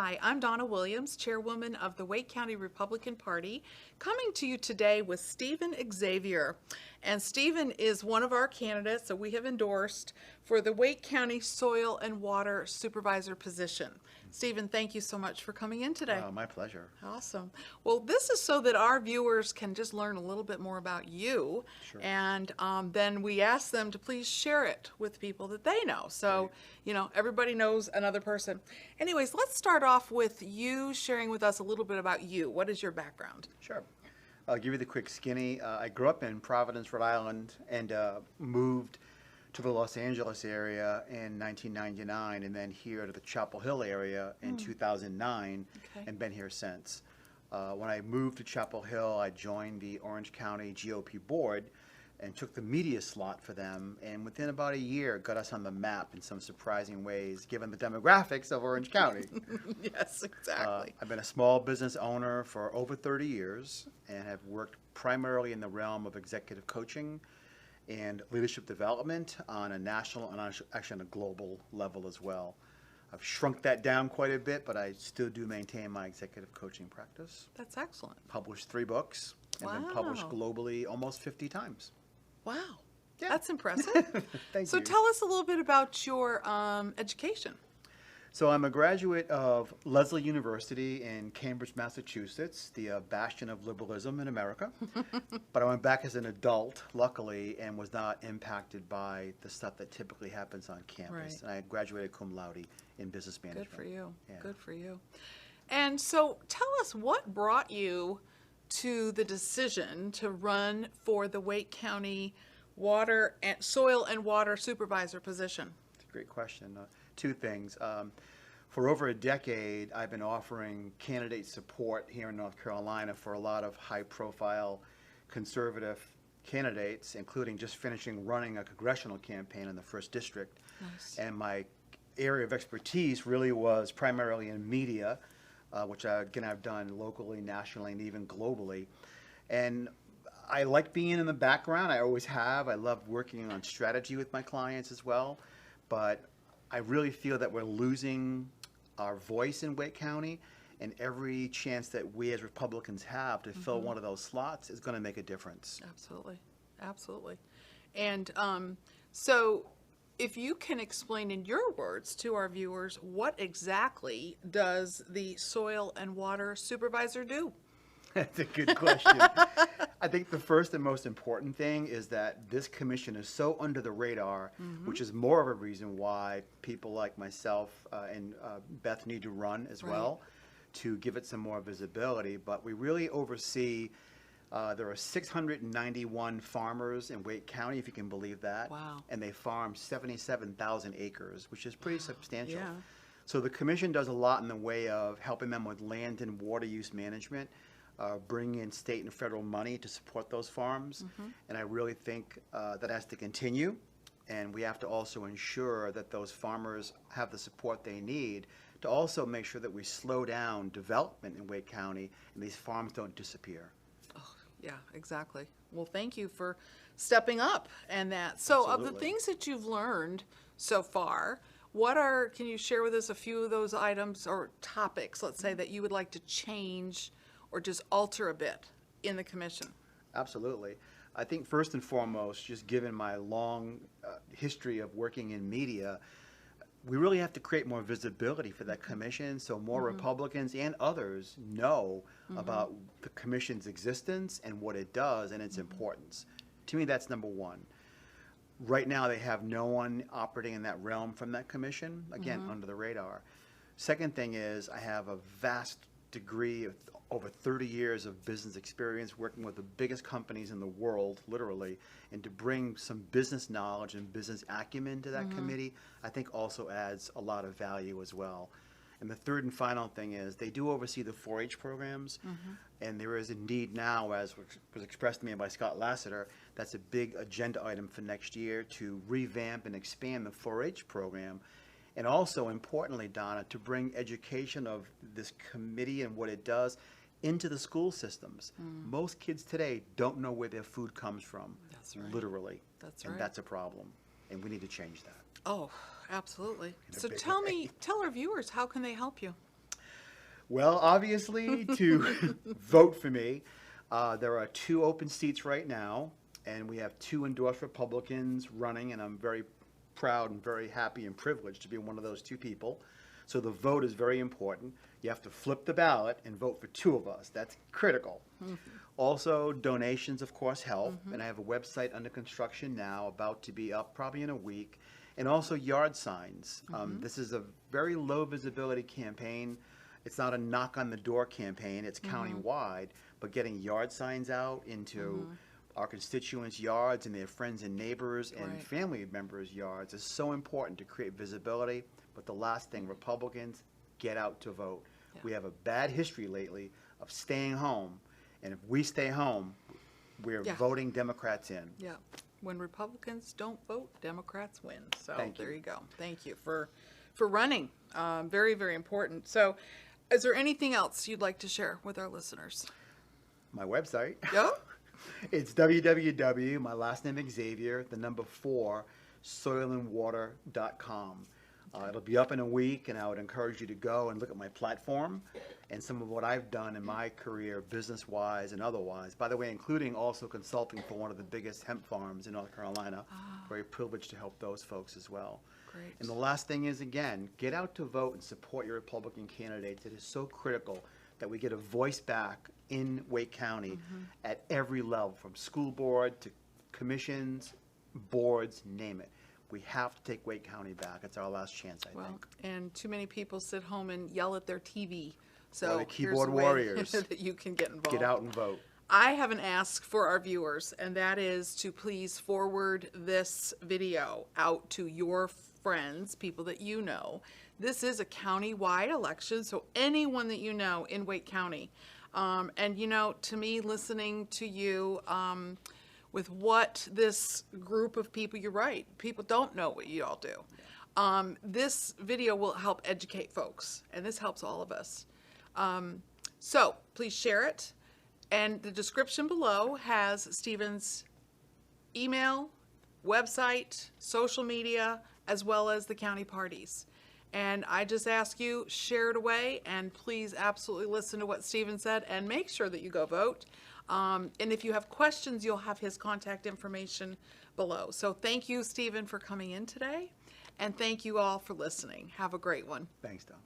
Hi, I'm Donna Williams, Chairwoman of the Wake County Republican Party, coming to you today with Stephen Xavier. And Stephen is one of our candidates that we have endorsed for the Wake County Soil and Water Supervisor position. Stephen, thank you so much for coming in today. My pleasure. Awesome. Well, this is so that our viewers can just learn a little bit more about you. Sure. And then we ask them to please share it with people that they know. So, Great. you know, everybody knows another person. Anyways, let's start off with you sharing with us a little bit about you. What is your background? Sure. I'll give you the quick skinny. I grew up in Providence, Rhode Island, and moved to the Los Angeles area in 1999, and then here to the Chapel Hill area in 2009, Okay. and been here since. When I moved to Chapel Hill, I joined the Orange County GOP board and took the media slot for them, and within about a year got us on the map in some surprising ways given the demographics of Orange County. Yes, exactly. I've been a small business owner for over 30 years and have worked primarily in the realm of executive coaching and leadership development on a national and actually on a global level as well. I've shrunk that down quite a bit, but I still do maintain my executive coaching practice. That's excellent. Published 3 books and been published Wow. globally almost 50 times. Wow. Yeah. That's impressive. Thank So you. tell us a little bit about your education. So I'm a graduate of Lesley University in Cambridge, Massachusetts, the bastion of liberalism in America. But I went back as an adult, luckily, and was not impacted by the stuff that typically happens on campus. Right. And I graduated cum laude in business management. Good for you. Yeah. Good for you. And so tell us what brought you to the decision to run for the Wake County Soil and Water Supervisor position. It's a great question. 2 things. For over a decade, I've been offering candidate support here in North Carolina for a lot of high-profile conservative candidates, including just finishing running a congressional campaign in the 1st District. Nice. And my area of expertise really was primarily in media, which again I've done locally, nationally, and even globally. And I like being in the background. I always have. I love working on strategy with my clients as well. But I really feel that we're losing our voice in Wake County, and every chance that we as Republicans have to fill one of those slots is going to make a difference. Absolutely. Absolutely. And so if you can explain in your words to our viewers, what exactly does the Soil and Water Supervisor do? That's a good question. I think the first and most important thing is that this commission is so under the radar, which is more of a reason why people like myself and Beth need to run as well to give it some more visibility. But we really oversee, there are 691 farmers in Wake County, if you can believe that. Wow. And they farm 77,000 acres, which is pretty substantial. Yeah. So the commission does a lot in the way of helping them with land and water use management, bringing in state and federal money to support those farms. And I really think that has to continue. And we have to also ensure that those farmers have the support they need to also make sure that we slow down development in Wake County and these farms don't disappear. Oh, yeah, exactly. Well, thank you for stepping up and that. So of the Absolutely. things that you've learned so far, can you share with us a few of those items or topics, let's say, that you would like to change or just alter a bit in the commission? Absolutely. I think first and foremost, just given my long history of working in media, we really have to create more visibility for that commission so more Republicans and others know about the commission's existence and what it does and its importance. To me, that's number one. Right now, they have no one operating in that realm from that commission, again, under the radar. Second thing is I have a vast degree of over 30 years of business experience working with the biggest companies in the world, literally, and to bring some business knowledge and business acumen to that committee, I think also adds a lot of value as well. And the third and final thing is they do oversee the 4-H programs, and there is indeed now, as was expressed to me by Scott Lassiter, that's a big agenda item for next year to revamp and expand the 4-H program. And also, importantly, Donna, to bring education of this committee and what it does into the school systems. Most kids today don't know where their food comes from, That's right. literally. That's and right. that's a problem, and we need to change that. Oh, absolutely. In a So big tell way. our viewers, how can they help you? Well, obviously, to vote for me, there are 2 open seats right now, and we have 2 endorsed Republicans running, and I'm very proud and very happy and privileged to be one of those 2 people. So the vote is very important. You have to flip the ballot and vote for 2 of us. That's critical. Also, donations, of course, help, and I have a website under construction now, about to be up probably in a week, and also yard signs. This is a very low visibility campaign. It's not a knock on the door campaign, it's county-wide, but getting yard signs out into our constituents' yards and their friends and neighbors and Right. family members' yards is so important to create visibility. But the last thing, Republicans, get out to vote. Yeah. We have a bad history lately of staying home, and if we stay home, we're Yeah. voting Democrats in. Yeah. When Republicans don't vote, Democrats win. So Thank you. there you go. Thank you for running. Very, very important. So is there anything else you'd like to share with our listeners? My website. Yeah? It's www, my last name Xavier, the number 4, soilandwater.com. It'll be up in a week, and I would encourage you to go and look at my platform and some of what I've done in my career, business-wise and otherwise. By the way, including also consulting for one of the biggest hemp farms in North Carolina. Very privileged to help those folks as well. Great. And the last thing is, again, get out to vote and support your Republican candidates. It is so critical that we get a voice back in Wake County at every level, from school board to commissions, boards, name it. We have to take Wake County back. It's our last chance, I Well, think. and too many people sit home and yell at their TV. So Or the here's keyboard a way warriors. that you can get involved. Get out and vote. I have an ask for our viewers, and that is to please forward this video out to your friends, people that you know. This is a county-wide election, so anyone that you know in Wake County. And you know, to me, listening to you, with what this group of people, you're right, people don't know what you all do. This video will help educate folks, and this helps all of us. So please share it. And the description below has Stephen's email, website, social media, as well as the county parties. And I just ask you, share it away, and please absolutely listen to what Stephen said, and make sure that you go vote. And if you have questions, you'll have his contact information below. So thank you, Stephen, for coming in today, and thank you all for listening. Have a great one. Thanks, Don.